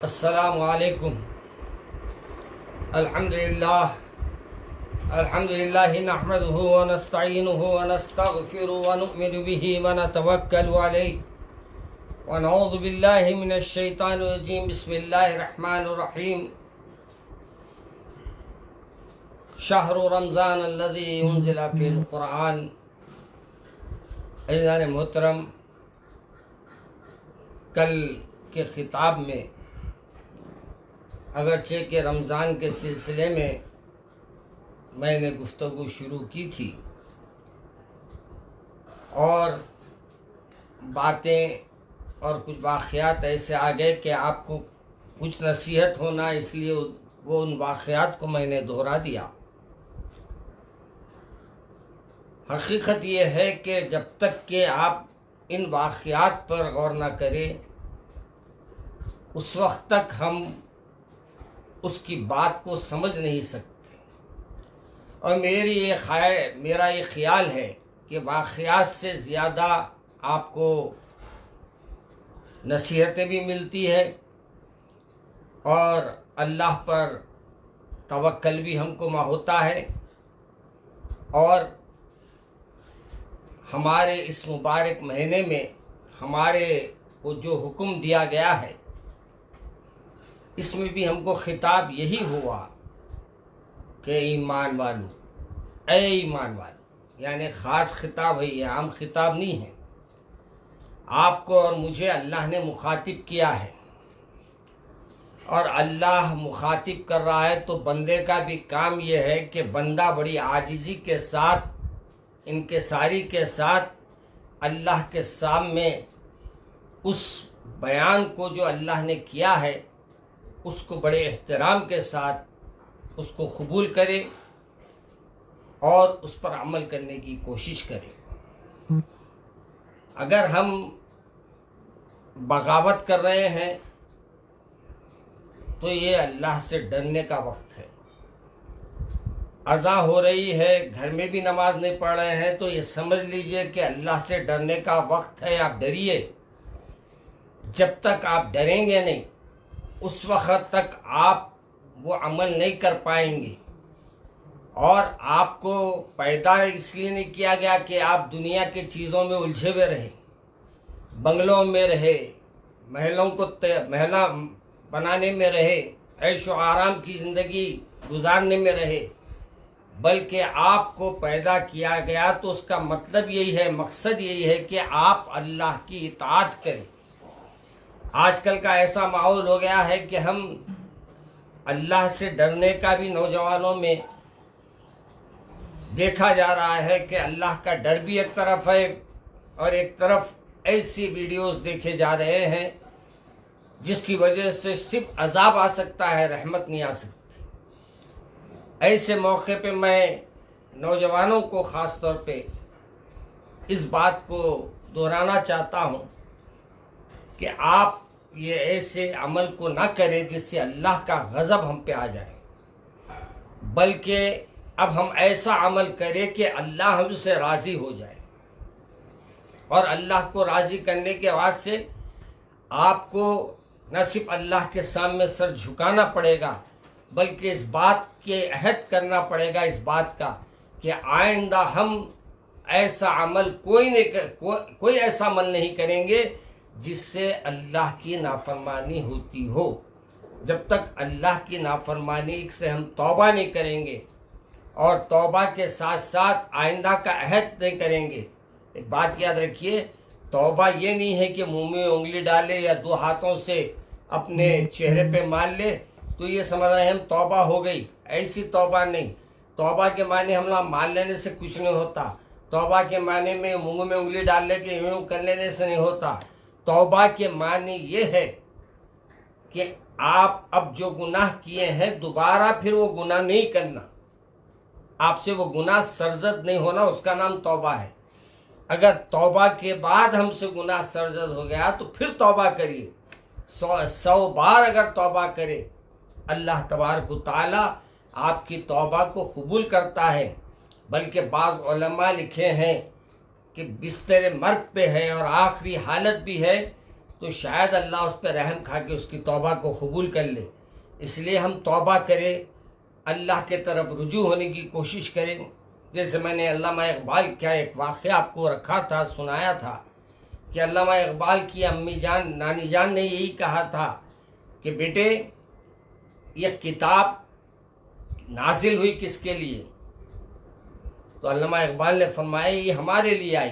अस्सलामु अलैकुम। अल्हम्दुलिल्लाहि नहमदुहु व नस्तईनुहु व नस्तगफिरुहु व नु'मिनु बिही व नतवक्कलु अलैहि व नऊज़ु बिल्लाहि मिनश शैतानिर रजीम। बिस्मिल्लाहिर रहमानिर रहीम। शहरु रमज़ान अल्लज़ी उन्ज़िला फ़ीहिल क़ुरआन। अज़ीज़ान मोहतरम, कल के ख़िताब में अगरचे के रमज़ान के सिलसिले में मैंने गुफ्तगू शुरू की थी और बातें और कुछ वाक़यात ऐसे आ गए कि आपको कुछ नसीहत होना, इसलिए वो उन वाक़यात को मैंने दोहरा दिया। हकीकत ये है कि जब तक कि आप इन वाक़यात पर गौर न करें उस वक्त तक हम उसकी बात को समझ नहीं सकते। और मेरा ये ख्याल है कि वाक़यात से ज़्यादा आपको नसीहतें भी मिलती है और अल्लाह पर तवक्कल भी हमको होता है। और हमारे इस मुबारक महीने में हमारे को जो हुक्म दिया गया है इसमें भी हमको खिताब यही हुआ कि ईमान वालों, ए ईमान वालों, यानी ख़ास खिताब है, ये आम खिताब नहीं है। आपको और मुझे अल्लाह ने मुखातिब किया है और अल्लाह मुखातिब कर रहा है तो बंदे का भी काम ये है कि बंदा बड़ी आजिज़ी के साथ, इनकिसारी के साथ अल्लाह के सामने उस बयान को जो अल्लाह ने किया है उसको बड़े एहतराम के साथ उसको कबूल करे और उस पर अमल करने की कोशिश करे। अगर हम बगावत कर रहे हैं तो ये अल्लाह से डरने का वक्त है। अज़ा हो रही है, घर में भी नमाज नहीं पढ़ रहे हैं तो ये समझ लीजिए कि अल्लाह से डरने का वक्त है। आप डरिए। जब तक आप डरेंगे नहीं उस वक्त तक आप वो अमल नहीं कर पाएंगे। और आपको पैदा इसलिए नहीं किया गया कि आप दुनिया के चीज़ों में उलझे हुए रहे, बंगलों में रहे, महलों को महला बनाने में रहे, ऐशो आराम की ज़िंदगी गुजारने में रहे, बल्कि आपको पैदा किया गया तो उसका मतलब यही है, मकसद यही है कि आप अल्लाह की इताअत करें। आजकल का ऐसा माहौल हो गया है कि हम अल्लाह से डरने का भी नौजवानों में देखा जा रहा है कि अल्लाह का डर भी एक तरफ है और एक तरफ ऐसी वीडियोस देखे जा रहे हैं जिसकी वजह से सिर्फ अजाब आ सकता है, रहमत नहीं आ सकती। ऐसे मौके पे मैं नौजवानों को ख़ास तौर पे इस बात को दोहराना चाहता हूँ कि आप ये ऐसे अमल को ना करें जिससे अल्लाह का गज़ब हम पे आ जाए, बल्कि अब हम ऐसा अमल करें कि अल्लाह हमसे राज़ी हो जाए। और अल्लाह को राज़ी करने के बाद से आपको न सिर्फ अल्लाह के सामने सर झुकाना पड़ेगा बल्कि इस बात के अहद करना पड़ेगा, इस बात का कि आइंदा हम ऐसा अमल कोई ऐसा अमल नहीं करेंगे जिससे अल्लाह की नाफरमानी होती हो। जब तक अल्लाह की नाफरमानी से हम तौबा नहीं करेंगे और तौबा के साथ साथ आइंदा का अहद नहीं करेंगे। एक बात याद रखिए, तौबा ये नहीं है कि मुंह में उंगली डाले या दो हाथों से अपने चेहरे पे मार ले तो ये समझ रहे हैं हम तौबा हो गई। ऐसी तौबा नहीं। तौबा के माने हम मान लेने से कुछ नहीं होता। तौबा के माने में मुंह में उंगली डाल ले के यूं कर लेने से नहीं होता। तौबा के माने ये है कि आप अब जो गुनाह किए हैं दोबारा फिर वो गुनाह नहीं करना, आपसे वो गुनाह सरजद नहीं होना, उसका नाम तौबा है। अगर तौबा के बाद हमसे गुनाह सरजद हो गया तो फिर तौबा करिए। 100 बार अगर तौबा करे अल्लाह तबारक व तआला आपकी तौबा को कबूल करता है। बल्कि बाज़ उलमा लिखे हैं कि बिस्तर मर्ग पे है और आखिरी हालत भी है तो शायद अल्लाह उस पर रहम खा के उसकी तौबा को कबूल कर ले। इसलिए हम तौबा करें, अल्लाह के तरफ रुजू होने की कोशिश करें। जैसे मैंने अल्लामा इकबाल का एक वाक़या आपको रखा था, सुनाया था कि अल्लामा इकबाल की अम्मी जान, नानी जान ने यही कहा था कि बेटे ये किताब नाजिल हुई किसके लिए? तो अल्लामा इकबाल ने फरमाया ये हमारे लिए आई।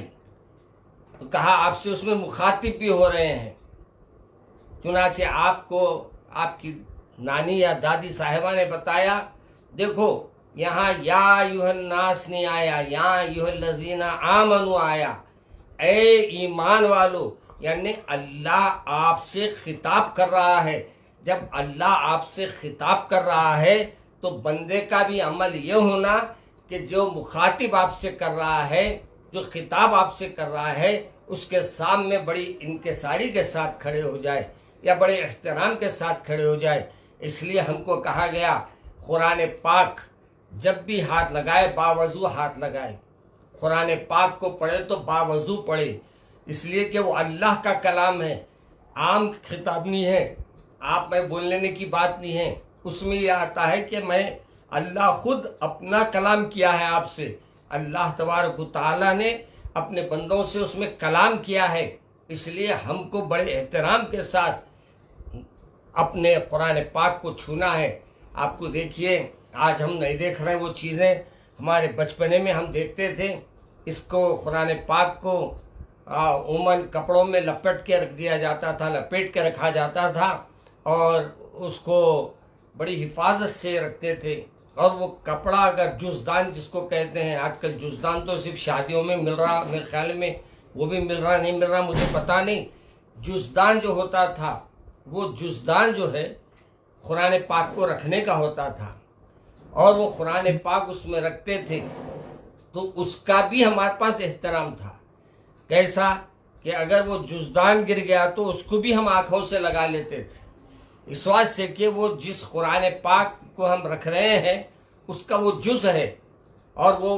तो कहा आपसे उसमें मुखातिब भी हो रहे हैं। चुनाचे आपको आपकी नानी या दादी साहिबा ने बताया, देखो यहाँ या युहन्नास नहीं आया, यहाँ युहल्लज़ीना आमनु आया, ए ईमान वालो, यानी अल्लाह आपसे खिताब कर रहा है। जब अल्लाह आपसे खिताब कर रहा है तो बंदे का भी अमल ये होना कि जो मुखातिब आपसे कर रहा है, जो खिताब आपसे कर रहा है, उसके सामने बड़ी इंकिसारी के साथ खड़े हो जाए या बड़े एहतराम के साथ खड़े हो जाए। इसलिए हमको कहा गया कुरान पाक जब भी हाथ लगाए बावजू हाथ लगाए, कुरान पाक को पढ़े तो बावजू पढ़े, इसलिए कि वो अल्लाह का कलाम है, आम खिताब नहीं है, आप मैं बोल लेने की बात नहीं है। उसमें यह आता है कि मैं अल्लाह खुद अपना कलाम किया है आपसे, अल्लाह तबारक व तआला ने अपने बंदों से उसमें कलाम किया है। इसलिए हमको बड़े एहतराम के साथ अपने कुरान पाक को छूना है। आपको देखिए आज हम नहीं देख रहे हैं वो चीज़ें, हमारे बचपने में हम देखते थे। इसको कुरान पाक को उमन कपड़ों में लपेट के रख दिया जाता था, लपेट के रखा जाता था और उसको बड़ी हिफाजत से रखते थे। और वो कपड़ा अगर जुज़दान जिसको कहते हैं, आजकल जुज़दान तो सिर्फ शादियों में मिल रहा, मेरे ख्याल में वो भी मिल रहा नहीं मिल रहा मुझे पता नहीं। जुज़दान जो होता था वो जुज़दान जो है कुरान पाक को रखने का होता था और वो कुरान पाक उसमें रखते थे, तो उसका भी हमारे पास एहतराम था। कैसा कि अगर वो जुज़दान गिर गया तो उसको भी हम आँखों से लगा लेते थे, इस बात से कि वो जिस कुरान पाक को हम रख रहे हैं उसका वो जुज़ है और वो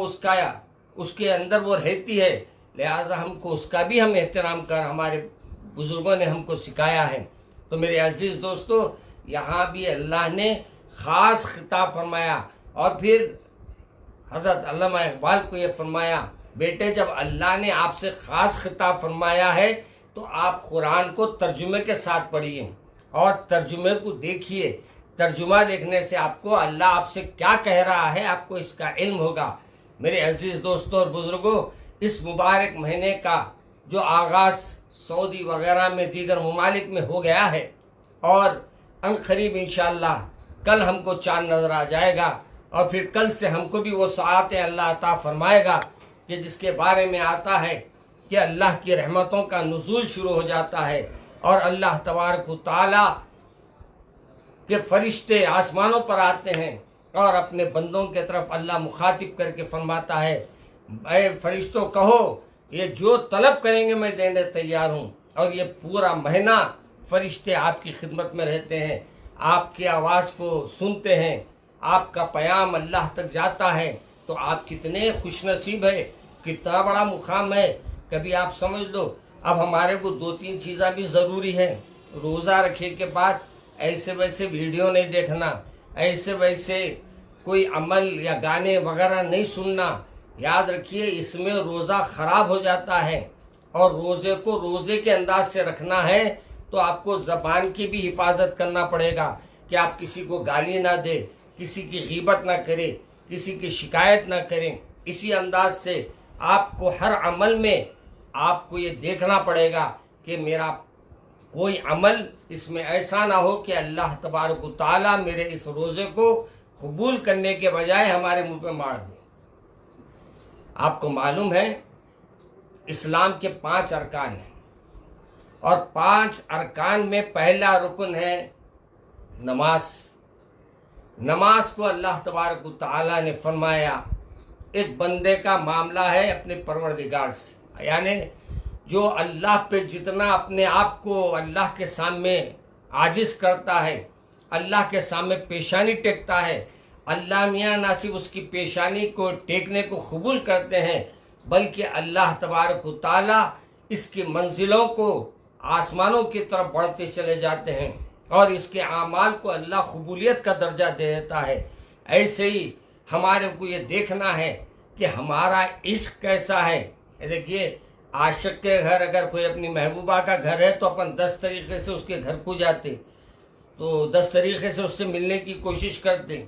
उसके अंदर वो रहती है, लिहाजा हमको उसका भी हम एहतराम कर, हमारे बुज़ुर्गों ने हमको सिखाया है। तो मेरे अजीज़ दोस्तों, यहाँ भी अल्लाह ने ख़ास खिताब फरमाया और फिर हज़रत अल्लामा इकबाल को ये फरमाया, बेटे जब अल्लाह ने आपसे ख़ास खिताब फरमाया है तो आप कुरान को तर्जुमे के साथ पढ़िए और तर्जुमे को देखिए। तर्जुमा देखने से आपको अल्लाह आपसे क्या कह रहा है आपको इसका इल्म होगा। मेरे अजीज़ दोस्तों और बुज़ुर्गों, इस मुबारक महीने का जो आगाज़ सऊदी वगैरह में दीगर ममालिक में हो गया है और अनक़रीब इंशाअल्लाह कल हमको चाँद नज़र आ जाएगा और फिर कल से हमको भी वो सआतें अल्लाह अता फरमाएगा कि जिसके बारे में आता है कि अल्लाह की रहमतों का नुज़ूल शुरू हो जाता है और अल्लाह तबारक व तआला के फरिश्ते आसमानों पर आते हैं और अपने बंदों के तरफ अल्लाह मुखातिब करके फरमाता है, ऐ फरिश्तों कहो ये जो तलब करेंगे मैं देने तैयार हूँ। और ये पूरा महीना फरिश्ते आपकी खिदमत में रहते हैं, आपकी आवाज़ को सुनते हैं, आपका पैगाम अल्लाह तक जाता है। तो आप कितने खुशनसीब है, कितना बड़ा मुकाम है। कभी आप समझ लो, अब हमारे को 2-3 चीज़ें भी ज़रूरी है। रोज़ा रखे के बाद ऐसे वैसे वीडियो नहीं देखना, ऐसे वैसे कोई अमल या गाने वगैरह नहीं सुनना। याद रखिए इसमें रोज़ा ख़राब हो जाता है और रोज़े को रोज़े के अंदाज से रखना है तो आपको ज़बान की भी हिफाजत करना पड़ेगा कि आप किसी को गाली ना दे, किसी की गीबत ना करें, किसी की शिकायत ना करें। इसी अंदाज से आपको हर अमल में आपको ये देखना पड़ेगा कि मेरा कोई अमल इसमें ऐसा ना हो कि अल्लाह तबारक व तआला मेरे इस रोज़े को कबूल करने के बजाय हमारे मुंह पे मार दे। आपको मालूम है इस्लाम के 5 अरकान हैं और 5 अरकान में पहला रुकन है नमाज। नमाज को अल्लाह तबारक व तआला ने फरमाया एक बंदे का मामला है अपने परवरदिगार से, यानी जो अल्लाह पे जितना अपने आप को अल्लाह के सामने आजिज़ करता है, अल्लाह के सामने पेशानी टेकता है, अल्लाह मियाँ ना सिर्फ उसकी पेशानी को टेकने को कबूल करते हैं बल्कि अल्लाह तबारक व तआला इसकी मंजिलों को आसमानों की तरफ बढ़ते चले जाते हैं और इसके आमाल को अल्लाह कबूलियत का दर्जा दे देता है। ऐसे ही हमारे को ये देखना है कि हमारा इश्क कैसा है। देखिए, आशिक के घर अगर कोई अपनी महबूबा का घर है तो अपन 10 तरीके से उसके घर को जाते, तो 10 तरीके से उससे मिलने की कोशिश करते।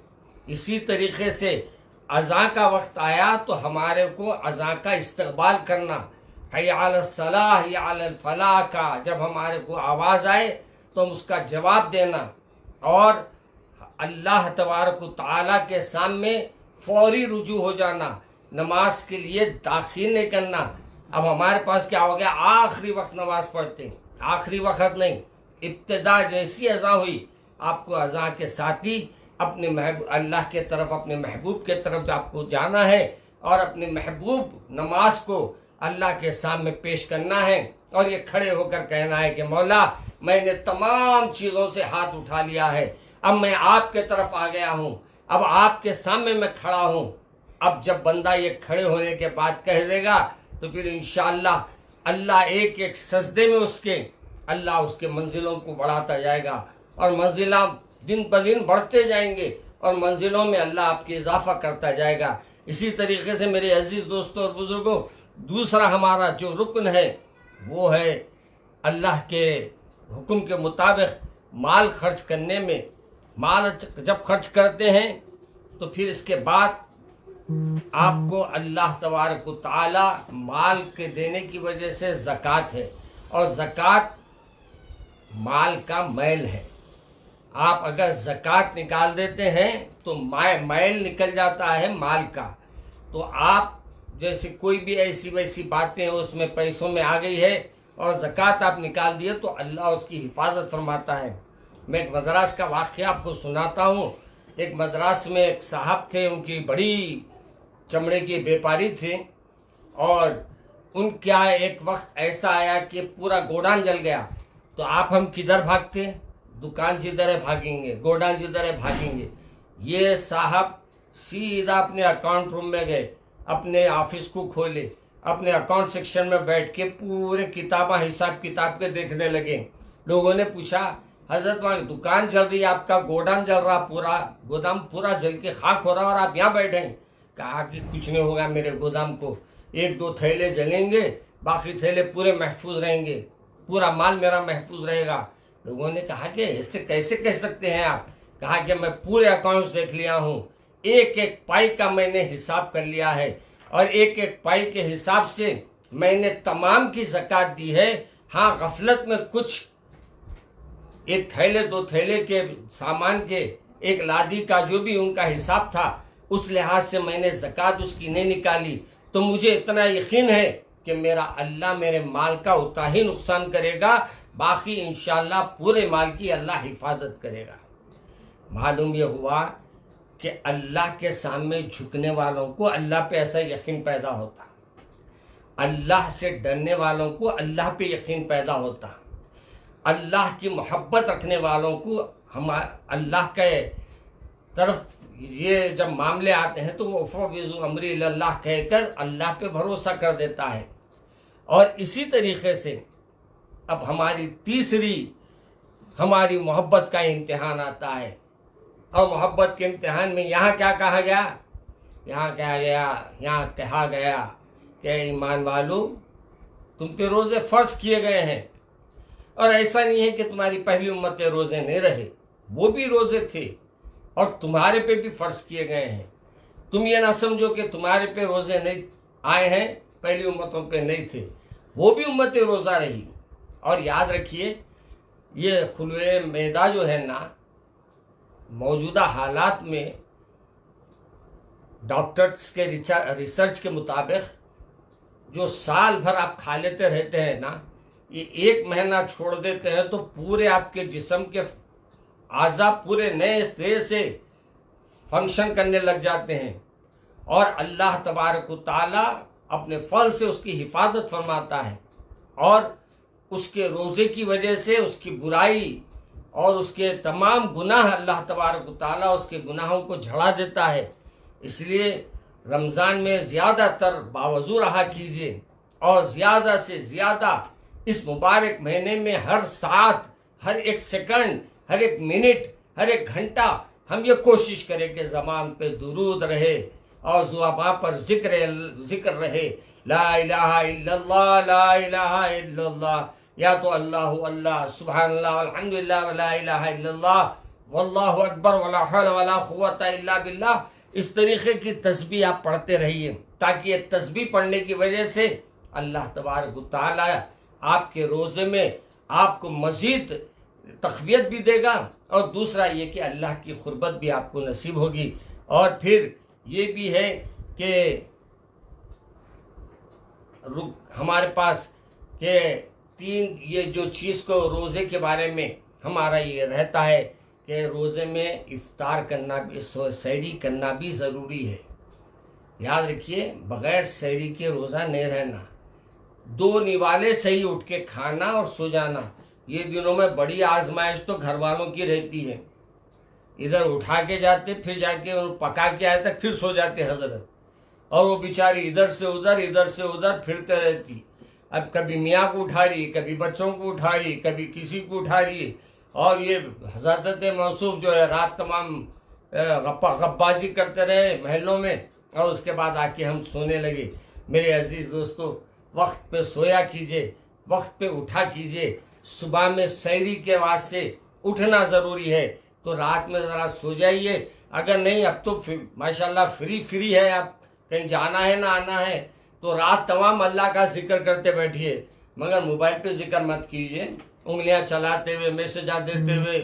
इसी तरीके से अज़ां का वक्त आया तो हमारे को अज़ां का इस्तकबाल करना, हय्या अलस सलाह हय्या अलल फलाह का जब हमारे को आवाज़ आए तो हम उसका जवाब देना और अल्लाह तबारक व तआला के सामने फौरी रुजू हो जाना, नमाज के लिए दाखिल नहीं करना। अब हमारे पास क्या हो गया, आखिरी वक्त नमाज पढ़ते, आखिरी वक्त नहीं, इब्तिदा जैसी अज़ां हुई आपको अज़ां के साथ ही अपने अल्लाह के तरफ, अपने महबूब के तरफ आपको जाना है और अपने महबूब नमाज को अल्लाह के सामने पेश करना है और ये खड़े होकर कहना है कि मौला मैंने तमाम चीज़ों से हाथ उठा लिया है, अब मैं आपके तरफ आ गया हूँ, अब आपके सामने मैं खड़ा हूँ। अब जब बंदा ये खड़े होने के बाद कह देगा तो फिर इंशाअल्लाह अल्लाह एक एक सजदे में अल्लाह उसके मंजिलों को बढ़ाता जाएगा और मंजिला दिन ब दिन बढ़ते जाएंगे और मंजिलों में अल्लाह आपकी इजाफा करता जाएगा। इसी तरीके से मेरे अजीज दोस्तों और बुजुर्गों, दूसरा हमारा जो रुकन है वो है अल्लाह के हुक्म के मुताबिक माल खर्च करने में। माल जब खर्च करते हैं तो फिर इसके बाद आपको अल्लाह तबारक व तआला माल के देने की वजह से ज़कात है और ज़कात माल का मैल है। आप अगर ज़कात निकाल देते हैं तो मैल निकल जाता है माल का। तो आप जैसे कोई भी ऐसी वैसी बातें उसमें पैसों में आ गई है और ज़कात आप निकाल दिए तो अल्लाह उसकी हिफाजत फरमाता है। मैं एक मद्रास का वाक़या आपको सुनाता हूँ। एक मद्रास में एक साहब थे, उनकी बड़ी चमड़े की व्यापारी थे और उनका एक वक्त ऐसा आया कि पूरा गोडान जल गया। तो हम किधर भागते, दुकान जिधर है भागेंगे, गोडान जिधर है भागेंगे। ये साहब सीधा अपने अकाउंट रूम में गए, अपने ऑफिस को खोले, अपने अकाउंट सेक्शन में बैठ के पूरे किताबा हिसाब किताब के देखने लगे। लोगों ने पूछा, हजरत वहाँ दुकान जल रही है, आपका गोडान जल रहा, पूरा गोदाम पूरा जल के खाक हो रहा और आप यहाँ बैठे हैं। कहा कि कुछ नहीं होगा, मेरे गोदाम को 1-2 थैले जलेंगे, बाकी थैले पूरे महफूज रहेंगे, पूरा माल मेरा महफूज रहेगा। लोगों ने कहा कि ऐसे कैसे कह सकते हैं आप। कहा कि मैं पूरे अकाउंट्स देख लिया हूँ, एक एक पाई का मैंने हिसाब कर लिया है और एक एक पाई के हिसाब से मैंने तमाम की ज़कात दी है। हाँ, गफलत में कुछ 1 थैले 2 थैले के सामान के, एक लादी का जो भी उनका हिसाब था उस लिहाज से मैंने ज़कात उसकी नहीं निकाली। तो मुझे इतना यकीन है कि मेरा अल्लाह मेरे माल का उतना ही नुकसान करेगा, बाकी इंशाअल्लाह पूरे माल की अल्लाह हिफाजत करेगा। मालूम ये हुआ कि अल्लाह के सामने झुकने वालों को अल्लाह पे ऐसा यकीन पैदा होता, अल्लाह से डरने वालों को अल्लाह पे यकीन पैदा होता, अल्लाह की मोहब्बत रखने वालों को हम अल्लाह के तरफ ये जब मामले आते हैं तो वो फ़विज़ु अमरी इलल्लाह कहकर अल्लाह पे भरोसा कर देता है। और इसी तरीके से अब हमारी तीसरी हमारी मोहब्बत का इम्तिहान आता है और मोहब्बत के इम्तिहान में यहाँ क्या कहा गया, यहाँ कहा गया कि ईमान वालो तुम पे रोज़े फ़र्ज किए गए हैं। और ऐसा नहीं है कि तुम्हारी पहली उम्मत के रोज़े नहीं रहे, वो भी रोज़े थे और तुम्हारे पे भी फ़र्ज किए गए हैं। तुम ये ना समझो कि तुम्हारे पे रोज़े नहीं आए हैं, पहली उम्मतों पे नहीं थे, वो भी उम्मतें रोज़ा रही। और याद रखिए, ये खुलवे मैदा जो है ना, मौजूदा हालात में डॉक्टर्स के रिसर्च के मुताबिक जो साल भर आप खा लेते रहते हैं ना, ये 1 महीना छोड़ देते हैं तो पूरे आपके जिस्म के आज़ा पूरे नए सिरे से फंक्शन करने लग जाते हैं और अल्लाह तबारक व तआला अपने फल से उसकी हिफाजत फरमाता है और उसके रोज़े की वजह से उसकी बुराई और उसके तमाम गुनाह अल्लाह तबारक व तआला उसके गुनाहों को झड़ा देता है। इसलिए रमज़ान में ज़्यादातर बावजू रहा कीजिए और ज़्यादा से ज़्यादा इस मुबारक महीने में हर साथ, हर एक सेकंड, हर एक मिनट, हर एक घंटा हम ये कोशिश करें कि ज़बान पे दुरूद रहे और ज़ुबान पर जिक्र रहे, ला इलाहा इल्लल्लाह, ला इलाहा इल्लल्लाह, या तो अल्लाह अल्लाह, सुभानअल्लाह, अल्हम्दुलिल्लाह, ला इलाहा इल्लल्लाह, वल्लाहु अकबर, वला हौला वला कुव्वता इल्ला बिल्लाह। इस तरीके की तस्बीह आप पढ़ते रहिए, ताकि ये तस्बीह पढ़ने की वजह से अल्लाह तबारक व तआला आपके रोज़े में आपको मज़ीद तक़वियत भी देगा, और दूसरा ये कि अल्लाह की क़ुर्बत भी आपको नसीब होगी। और फिर ये भी है कि हमारे पास के तीन ये जो चीज़ को रोज़े के बारे में हमारा ये रहता है कि रोज़े में इफ्तार करना भी, सहरी करना भी ज़रूरी है। याद रखिए, बग़ैर सहरी के रोज़ा नहीं रहना। 2 निवाले सही उठ के खाना और सो जाना। ये दिनों में बड़ी आजमाइश तो घर वालों की रहती है। इधर उठा के जाते, फिर जाके पका के आए तक फिर सो जाते हजरत, और वो बेचारी इधर से उधर फिरते रहती। अब कभी मियाँ को उठा रही, कभी बच्चों को उठा रही, कभी किसी को उठा रही, और ये हजरत मौसूफ जो है रात तमाम गप्पाबाजी करते रहे महलों में, और उसके बाद आके हम सोने लगे। मेरे अजीज दोस्तों, वक्त पे सोया कीजिए, वक्त पे उठा कीजिए। सुबह में सहरी के वास्ते उठना ज़रूरी है, तो रात में ज़रा सो जाइए। अगर नहीं, अब तो माशाल्लाह फ्री है, आप कहीं जाना है ना आना है, तो रात तमाम अल्लाह का जिक्र करते बैठिए, मगर मोबाइल पे जिक्र मत कीजिए, उंगलियां चलाते हुए, मैसेज देते हुए।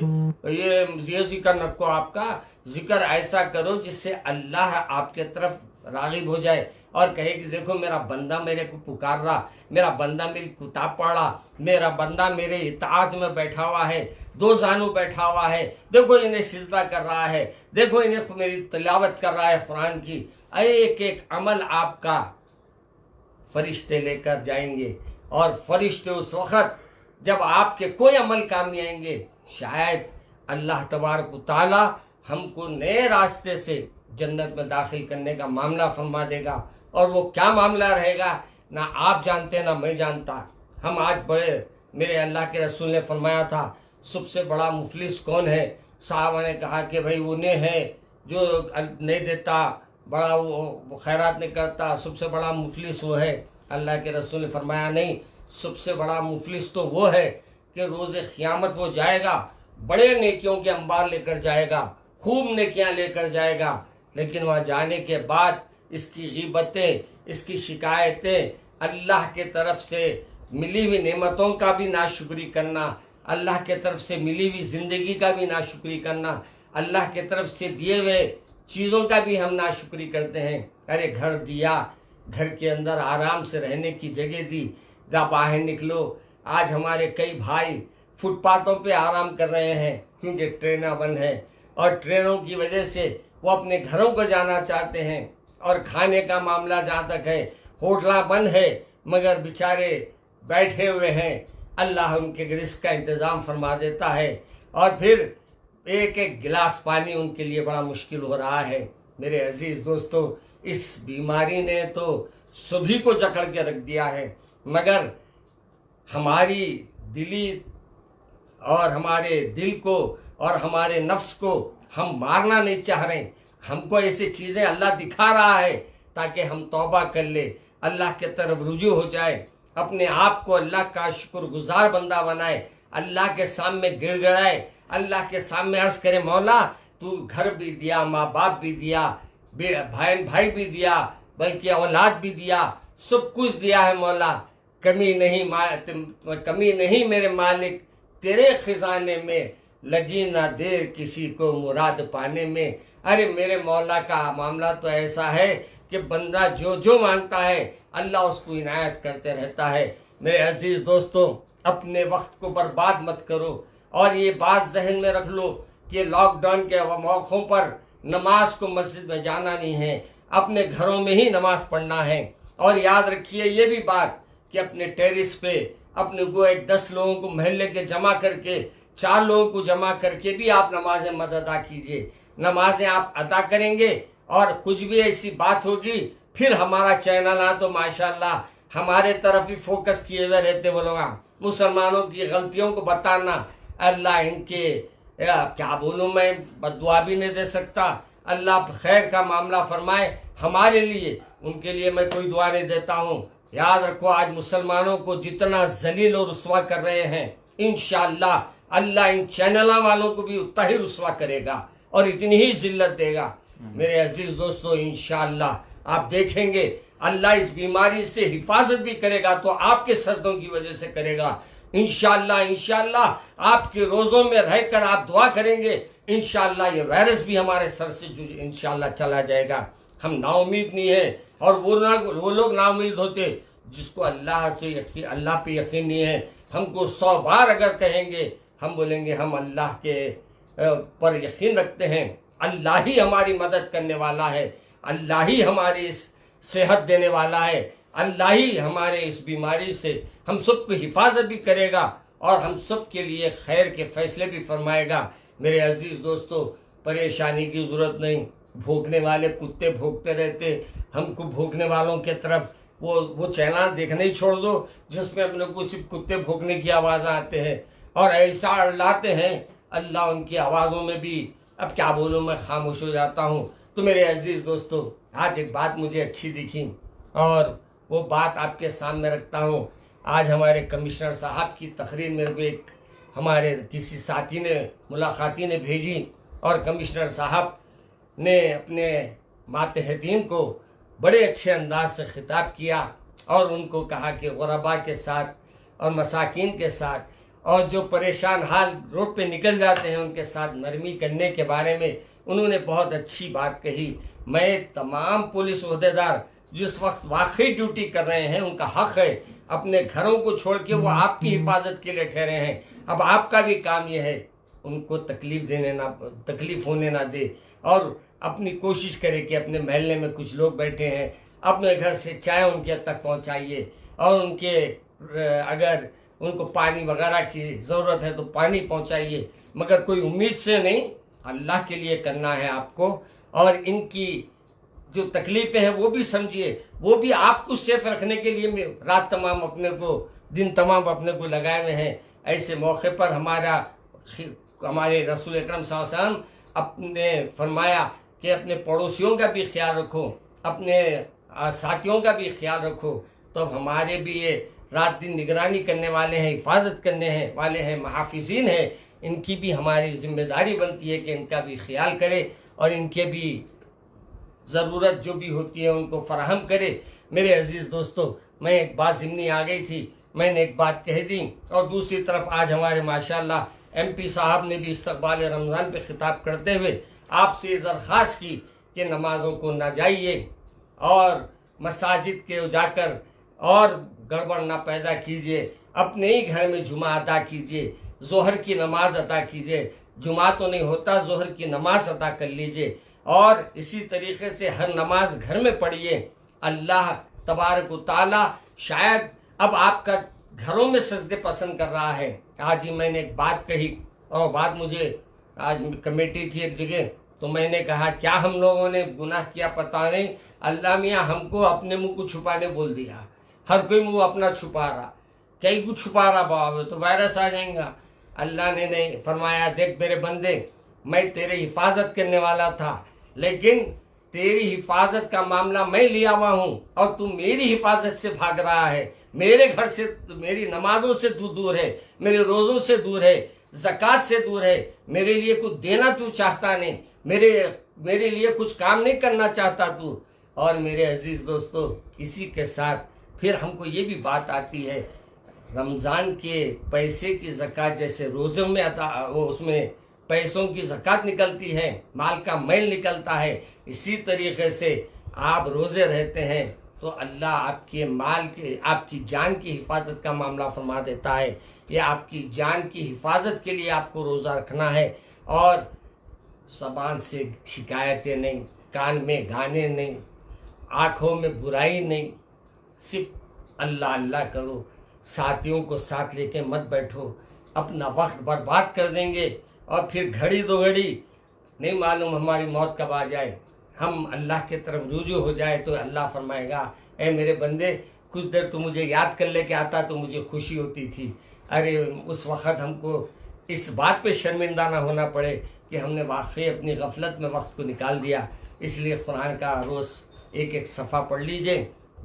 ये जिक्र नको, आपका जिक्र ऐसा करो जिससे अल्लाह आपके तरफ रागिब हो जाए और कहे कि देखो मेरा बंदा मेरे को पुकार रहा, मेरा बंदा मेरी किताब पढ़ रहा, मेरा बंदा मेरे इताअत में बैठा हुआ है, 2 जानू बैठा हुआ है, देखो इन्हें सिजदा कर रहा है, देखो इन्हें मेरी तिलावत कर रहा है कुरान की। एक एक अमल आपका फरिश्ते लेकर जाएंगे, और फरिश्ते उस वक़्त जब आपके कोई अमल काम नहीं आएंगे, शायद अल्लाह तबारक व तआला हमको नए रास्ते से जन्नत में दाखिल करने का मामला फरमा देगा। और वो क्या मामला रहेगा ना आप जानते ना मैं जानता। हम आज बड़े, मेरे अल्लाह के रसूल ने फरमाया था, सबसे बड़ा मुफलिस कौन है? साहबा ने कहा कि भाई उन्हें है जो नहीं देता, बड़ा वो खैरात नहीं करता, सबसे बड़ा मुफलिस वो है। अल्लाह के रसूल ने फरमाया नहीं, सबसे बड़ा मुफलिस तो वो है कि रोज़े क़यामत वो जाएगा, बड़े नेकियों के अंबार लेकर जाएगा, खूब नेकियां लेकर जाएगा, लेकिन वहाँ जाने के बाद इसकी ग़ीबतें, इसकी शिकायतें, अल्लाह के तरफ से मिली हुई नेमतों का भी नाशुक्री करना, अल्लाह के तरफ से मिली हुई ज़िंदगी का भी नाशुक्री करना, अल्लाह के तरफ से दिए हुए चीज़ों का भी हम नाशुक्री करते हैं। अरे घर दिया, घर के अंदर आराम से रहने की जगह दी, बाहर निकलो। आज हमारे कई भाई फुटपाथों पे आराम कर रहे हैं क्योंकि ट्रेनें बंद हैं, और ट्रेनों की वजह से वो अपने घरों को जाना चाहते हैं। और खाने का मामला जहाँ तक है, होटल बंद है मगर बेचारे बैठे हुए हैं, अल्लाह उनके रिज़्क़ का इंतज़ाम फरमा देता है, और फिर एक एक गिलास पानी उनके लिए बड़ा मुश्किल हो रहा है। मेरे अजीज़ दोस्तों, इस बीमारी ने तो सभी को जकड़ के रख दिया है, मगर हमारी दिली और हमारे दिल को और हमारे नफ्स को हम मारना नहीं चाह रहे। हमको ऐसी चीज़ें अल्लाह दिखा रहा है ताकि हम तौबा कर ले, अल्लाह के तरफ रुजू हो जाए, अपने आप को अल्लाह का शुक्रगुजार बंदा बनाए, अल्लाह के सामने गिड़गिड़ाए, अल्लाह के सामने अर्ज़ करे, मौला तू घर भी दिया, माँ बाप भी दिया, भाई भी दिया, बल्कि औलाद भी दिया, सब कुछ दिया है मौला, कमी नहीं मेरे मालिक, तेरे खजाने में लगी ना देर किसी को मुराद पाने में। अरे मेरे मौला का मामला तो ऐसा है कि बंदा जो जो मांगता है अल्लाह उसको इनायत करते रहता है। मेरे अजीज़ दोस्तों, अपने वक्त को बर्बाद मत करो, और ये बात जहन में रख लो कि लॉकडाउन के मौक़ों पर नमाज को मस्जिद में जाना नहीं है, अपने घरों में ही नमाज पढ़ना है। और याद रखिए ये भी बात कि अपने टेरिस पे अपने को 10 लोगों को महल्ले के जमा करके, 4 लोगों को जमा करके भी आप नमाजें मत अदा कीजिए। नमाजें आप अदा करेंगे और कुछ भी ऐसी बात होगी, फिर हमारा चैनल तो माशाल्लाह हमारे तरफ ही फोकस किए हुए रहते वो लोग, मुसलमानों की गलतियों को बताना। अल्लाह इनके क्या बोलूँ, मैं बद्दुआ भी नहीं दे सकता। अल्लाह खैर का मामला फरमाए हमारे लिए, उनके लिए मैं कोई दुआ नहीं देता हूँ। याद रखो, आज मुसलमानों को जितना जलील और रुस्वा कर रहे हैं, इंशाअल्लाह अल्लाह इन चैनल वालों को भी उतना ही रुस्वा करेगा और इतनी ही जिल्लत देगा। मेरे अजीज दोस्तों, इंशाअल्लाह आप देखेंगे अल्लाह इस बीमारी से हिफाजत भी करेगा, तो आपके सजदों की वजह से करेगा। इंशाअल्लाह आपके रोजों में रहकर आप दुआ करेंगे, इंशाअल्लाह ये वायरस भी हमारे सर से इंशाअल्लाह चला जाएगा। हम नाउमीद नहीं है, और वो लोग नाउमीद होते जिसको अल्लाह पे यकीन नहीं है। हमको 100 बार अगर कहेंगे, हम बोलेंगे हम अल्लाह के पर यकीन रखते हैं, अल्लाह ही हमारी मदद करने वाला है, अल्लाह ही हमारी इस सेहत देने वाला है, अल्लाह ही हमारे इस बीमारी से हम सबको हिफाजत भी करेगा और हम सब के लिए खैर के फैसले भी फरमाएगा। मेरे अजीज दोस्तों, परेशानी की जरूरत नहीं। भोंकने वाले कुत्ते भोंकते रहते, हमको भोंकने वालों के तरफ वो चैनल देखने ही छोड़ दो जिसमें अपने को सिर्फ कुत्ते भोंकने की आवाज़ आते हैं और ऐसा अड़लाते हैं, अल्लाह उनकी आवाज़ों में भी, अब क्या बोलूँ, मैं खामोश हो जाता हूँ। तो मेरे अजीज दोस्तों, आज एक बात मुझे अच्छी दिखी और वो बात आपके सामने रखता हूँ। आज हमारे कमिश्नर साहब की तकरीर मेरे को एक हमारे किसी साथी ने, मुलाकाती ने भेजी और कमिश्नर साहब ने अपने मातहतीन को बड़े अच्छे अंदाज से खिताब किया और उनको कहा कि गुरबा के साथ और मसाकिन के साथ और जो परेशान हाल रोड पे निकल जाते हैं उनके साथ नरमी करने के बारे में उन्होंने बहुत अच्छी बात कही। मैं तमाम पुलिस ओहदेदार जिस वक्त वाकई ड्यूटी कर रहे हैं, उनका हक है, अपने घरों को छोड़ के वो आपकी हिफाजत के लिए ठहरे हैं। अब आपका भी काम यह है उनको तकलीफ होने ना दे और अपनी कोशिश करे कि अपने महल्ले में कुछ लोग बैठे हैं, अपने घर से चाय उनके तक पहुंचाइए और उनके अगर उनको पानी वगैरह की ज़रूरत है तो पानी पहुंचाइए, मगर कोई उम्मीद से नहीं, अल्लाह के लिए करना है आपको। और इनकी जो तकलीफ़ें हैं वो भी समझिए, वो भी आपको सेफ रखने के लिए रात तमाम अपने को, दिन तमाम अपने को लगाए हुए हैं। ऐसे मौके पर हमारे रसूल अकरम सल्लल्लाहु अलैहि वसल्लम अपने फरमाया कि अपने पड़ोसियों का भी ख्याल रखो, अपने साथियों का भी ख्याल रखो। तो अब हमारे भी ये रात दिन निगरानी करने वाले हैं, हिफाजत करने वाले हैं, मुहाफिजीन हैं, इनकी भी हमारी जिम्मेदारी बनती है कि इनका भी ख्याल करे और इनके भी ज़रूरत जो भी होती है उनको फराहम करे। मेरे अजीज़ दोस्तों, मैं एक बात ज़िम्नी आ गई थी, मैंने एक बात कह दी और दूसरी तरफ आज हमारे माशाअल्लाह MP साहब ने भी इस्तक़बाल रमज़ान पे ख़िताब करते हुए आपसे दरख्वास्त की कि नमाज़ों को ना जाइए और मसाजिद के जाकर और गड़बड़ ना पैदा कीजिए, अपने ही घर में जुमा अदा कीजिए, जोहर की नमाज अदा कीजिए, जुमा तो नहीं होता, जोहर की नमाज अदा कर लीजिए और इसी तरीके से हर नमाज घर में पढ़िए। अल्लाह तबारक व तआला शायद अब आपका घरों में सजदे पसंद कर रहा है। आज ही मैंने एक बात कही और बात मुझे आज कमेटी थी एक जगह, तो मैंने कहा क्या हम लोगों ने गुनाह किया पता नहीं, अल्लाह मियाँ हमको अपने मुंह को छुपाने बोल दिया। हर कोई मुंह अपना छुपा रहा, कई कुछ छुपा रहा, बाबा तो वायरस आ जाएगा। अल्लाह ने नहीं फरमाया, देख मेरे बंदे, मैं तेरे हिफाजत करने वाला था, लेकिन तेरी हिफाजत का मामला मैं लिया हुआ हूँ और तू मेरी हिफाजत से भाग रहा है, मेरे घर से, मेरी नमाजों से तू दूर है, मेरे रोज़ों से दूर है, ज़कात से दूर है, मेरे लिए कुछ देना तू चाहता नहीं, मेरे लिए कुछ काम नहीं करना चाहता तू। और मेरे अजीज़ दोस्तों, इसी के साथ फिर हमको ये भी बात आती है, रमज़ान के पैसे की ज़कात जैसे रोज़ों में उसमें पैसों की ज़कात निकलती है, माल का मैल निकलता है, इसी तरीके से आप रोज़े रहते हैं तो अल्लाह आपके माल के, आपकी जान की हिफाजत का मामला फरमा देता है। ये आपकी जान की हिफाजत के लिए आपको रोज़ा रखना है और ज़बान से शिकायतें नहीं, कान में गाने नहीं, आँखों में बुराई नहीं, सिर्फ अल्लाह अल्लाह करो, साथियों को साथ लेके मत बैठो, अपना वक्त बर्बाद कर देंगे और फिर घड़ी दो घड़ी नहीं मालूम हमारी मौत कब आ जाए। हम अल्लाह के तरफ रुजू हो जाए तो अल्लाह फरमाएगा, ए मेरे बंदे, कुछ देर तू मुझे याद कर लेके आता तो मुझे खुशी होती थी। अरे उस वक़्त हमको इस बात पे शर्मिंदा ना होना पड़े कि हमने वाकई अपनी गफलत में वक्त को निकाल दिया। इसलिए कुरान का रोज़ एक एक सफ़ा पढ़ लीजिए,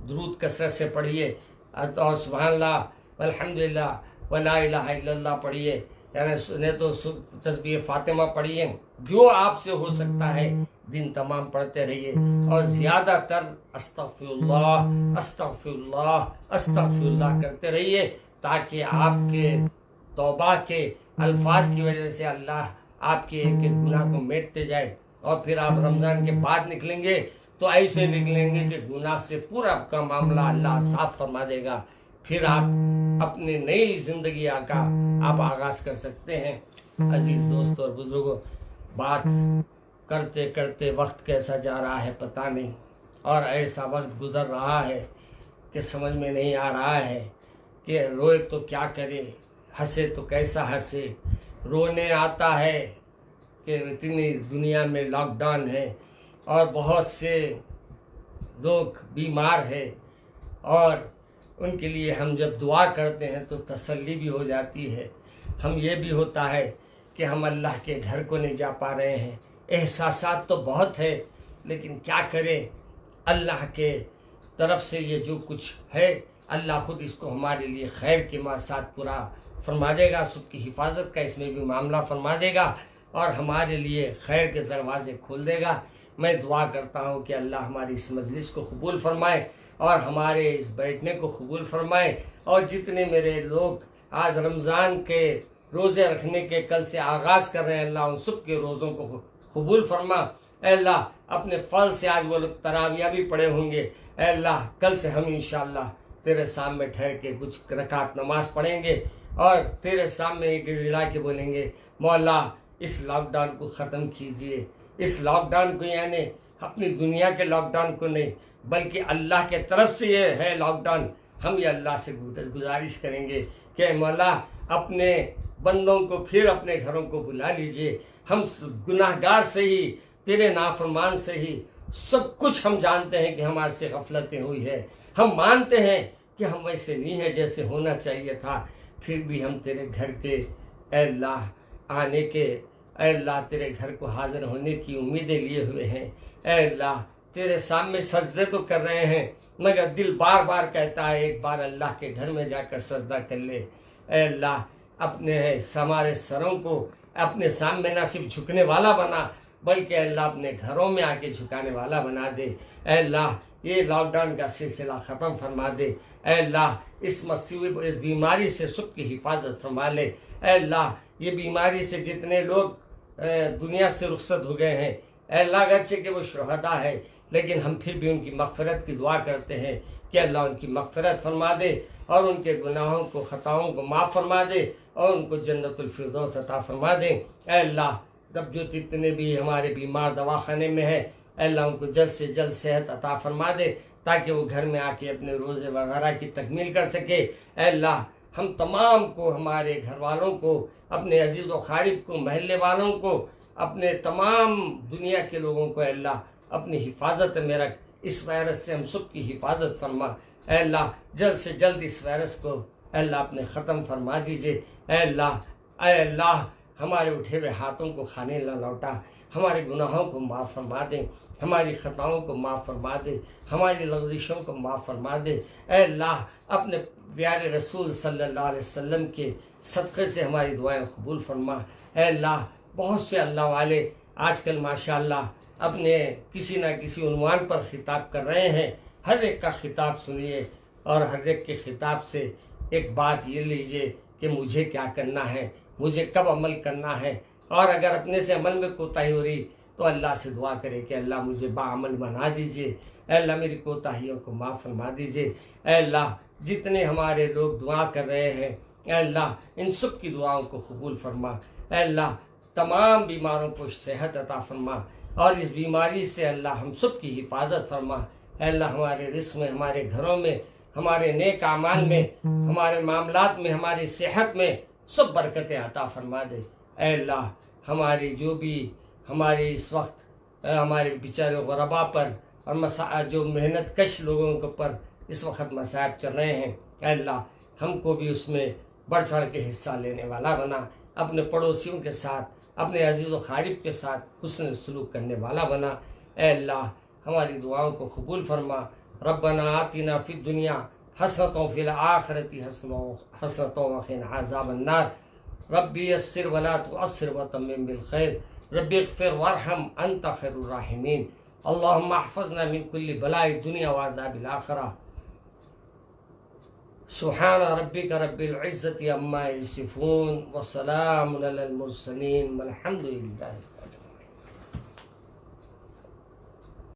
दुरूद कसरत से पढ़िए और सुभानअल्लाह वल्हम्दुलिल्लाह वला इलाहा इल्लल्लाह पढ़िए, यानी सुने तो तस्बीह फातिमा पढ़िए। जो आपसे हो सकता है दिन तमाम पढ़ते रहिए और ज़्यादातर अस्तगफिरुल्लाह अस्तगफिरुल्लाह अस्तगफिरुल्लाह करते रहिए, ताकि आपके तौबा के अल्फाज की वजह से अल्लाह आपके एक एक गुनाह को मेटते जाए। और फिर आप रमज़ान के बाद निकलेंगे तो ऐसे निकलेंगे कि गुनाह से पूरा आपका मामला अल्लाह साफ फरमा देगा। फिर आप अपनी नई जिंदगी का आप आगाज कर सकते हैं। अजीज दोस्तों और बुजुर्गों, बात करते करते वक्त कैसा जा रहा है पता नहीं, और ऐसा वक्त गुजर रहा है कि समझ में नहीं आ रहा है कि रोए तो क्या करे, हंसे तो कैसा हंसे। रोने आता है कि इतनी दुनिया में लॉकडाउन है और बहुत से लोग बीमार हैं, और उनके लिए हम जब दुआ करते हैं तो तसल्ली भी हो जाती है। हम ये भी होता है कि हम अल्लाह के घर को नहीं जा पा रहे हैं। एहसासात तो बहुत है, लेकिन क्या करें, अल्लाह के तरफ से ये जो कुछ है अल्लाह खुद इसको हमारे लिए खैर के साथ पूरा फरमा देगा। सबकी हिफाजत का इसमें भी मामला फरमा देगा और हमारे लिए खैर के दरवाजे खोल देगा। मैं दुआ करता हूँ कि अल्लाह हमारी इस मजलिस को कबूल फरमाए और हमारे इस बैठने को कबूल फरमाए, और जितने मेरे लोग आज रमज़ान के रोज़े रखने के कल से आगाज़ कर रहे हैं, अल्लाह उन सब के रोज़ों को कबूल फरमा। अल्लाह अपने फल से आज वो लोग तरावियाँ भी पढ़े होंगे, अल्लाह कल से हम इंशाअल्लाह तेरे सामने ठहर के कुछ रकात नमाज पढ़ेंगे और तेरे सामने एक गिड़ा के बोलेंगे, मौला इस लॉकडाउन को ख़त्म कीजिए। इस लॉकडाउन को यानी अपनी दुनिया के लॉकडाउन को नहीं, बल्कि अल्लाह के तरफ से ये है लॉकडाउन। हम ये अल्लाह से गुजारिश करेंगे कि मौला अपने बंदों को फिर अपने घरों को बुला लीजिए। हम गुनाहगार से ही, तेरे नाफरमान से ही सब कुछ हम जानते हैं कि हमारे से गफलतें हुई है। हम मानते हैं कि हम वैसे नहीं है जैसे होना चाहिए था, फिर भी हम तेरे घर के अल्लाह आने के, अल्लाह तेरे घर को हाजिर होने की उम्मीदें लिए हुए हैं। अल्लाह तेरे सामने सजदे तो कर रहे हैं, मगर दिल बार बार कहता है एक बार अल्लाह के घर में जाकर सजदा कर ले। अल्लाह अपने हमारे सरों को अपने सामने ना सिर्फ झुकने वाला बना, बल्कि अल्लाह अपने घरों में आके झुकाने वाला बना दे। अल्लाह ये लॉकडाउन का सिलसिला ख़त्म फरमा दे। अल्लाह इस मसीब इस बीमारी से सबकी हिफाजत फरमा ले। अल्लाह ये बीमारी से जितने लोग दुनिया से रुखसत हो गए हैं, अल्लाह अगरचे कि वो शुहदा है, लेकिन हम फिर भी उनकी मग़फ़िरत की दुआ करते हैं कि अल्लाह उनकी मग़फ़िरत फरमा दे और उनके गुनाहों को, ख़ताओं को माफ़ फरमा दे और उनको जन्नतुल फिरदौस अता फरमा दे। अल्लाह तब जो जितने भी हमारे बीमार दवाखाने में है, अल्लाह उनको जल्द से जल्द सेहत अता फरमा दे, ताकि वो घर में आके अपने रोज़े वगैरह की तकमील कर सके। अल्लाह हम तमाम को, हमारे घर वालों को, अपने अजीज़ व ख़ारिब को, महल्ले वालों को, अपने तमाम दुनिया के लोगों को अल्लाह अपनी हिफाजत में रख। इस वायरस से हम सब की हिफाजत फरमा। अल्लाह जल्द से जल्द इस वायरस को अल्लाह अपने ख़त्म फरमा दीजिए। अल्लाह हमारे उठे हुए हाथों को खाने न लौटा, हमारे गुनाहों को माफ़ फरमा दें, हमारी ख़ताओं को माफ़ फरमा दे, हमारी लग़ज़िशों को माफ़ फरमा दे। अल्लाह अपने प्यारे रसूल सल्लल्लाहु अलैहि वसल्लम के सदक़े से हमारी दुआएं कबूल फरमा। अल्लाह बहुत से अल्लाह वाले आजकल माशाअल्लाह अपने किसी न किसी उन्वान पर ख़िताब कर रहे हैं। हर एक का ख़िताब सुनिए और हर एक के ख़िताब से एक बात ये लीजिए कि मुझे क्या करना है, मुझे कब अमल करना है, और अगर अपने से अमल में कोताही हो रही तो अल्लाह से दुआ करे कि अल्लाह मुझे बाअमल बना दीजिए, अल्लाह मेरी कोताहियों को माफ़ फरमा दीजिए। अल्लाह जितने हमारे लोग दुआ कर रहे हैं, अल्लाह इन सब की दुआओं को कबूल फरमा। अल्लाह तमाम बीमारों को सेहत अता फरमा और इस बीमारी से अल्लाह हम सब की हिफाजत फरमा। अल्लाह हमारे रिस्क में, हमारे घरों में, हमारे नेक आमाल में, हमारे मामलात में, हमारी सेहत में सब बरकतें अता फरमा दे। अल्लाह हमारी जो भी हमारे इस वक्त हमारे बेचारे ग़ुरबा पर और जो मेहनत कश लोगों के ऊपर इस वक्त मसाइब चल रहे हैं, अल्लाह हमको भी उसमें बढ़ चढ़ के हिस्सा लेने वाला बना, अपने पड़ोसियों के साथ, अपने अजीज़ व खारिब के साथ हुस्न सलूक करने वाला बना। ए अल्लाह, हमारी दुआओं को कबूल फरमा। रब्बना आतिना फिद दुनिया हसनतों फिल आखिरती हसनतों वक़िना अज़ाबन्नार। रब्बी यस्सिर वला तुअस्सिर व तम्मिम बिल खैर। रब्बी इग़फिर वरहम अंत खैरुर राहिमीन। अल्लाहुम्मा अहफ़ज़ना मिन कुल्लि बलाइ दुनिया व अज़ाबिल आखिरह। सुब्हान रब्बिका रब्बिल इज़्ज़ति अम्मा यसिफून व सलामुन अलल मुरसलीन वल्हम्दुलिल्लाह।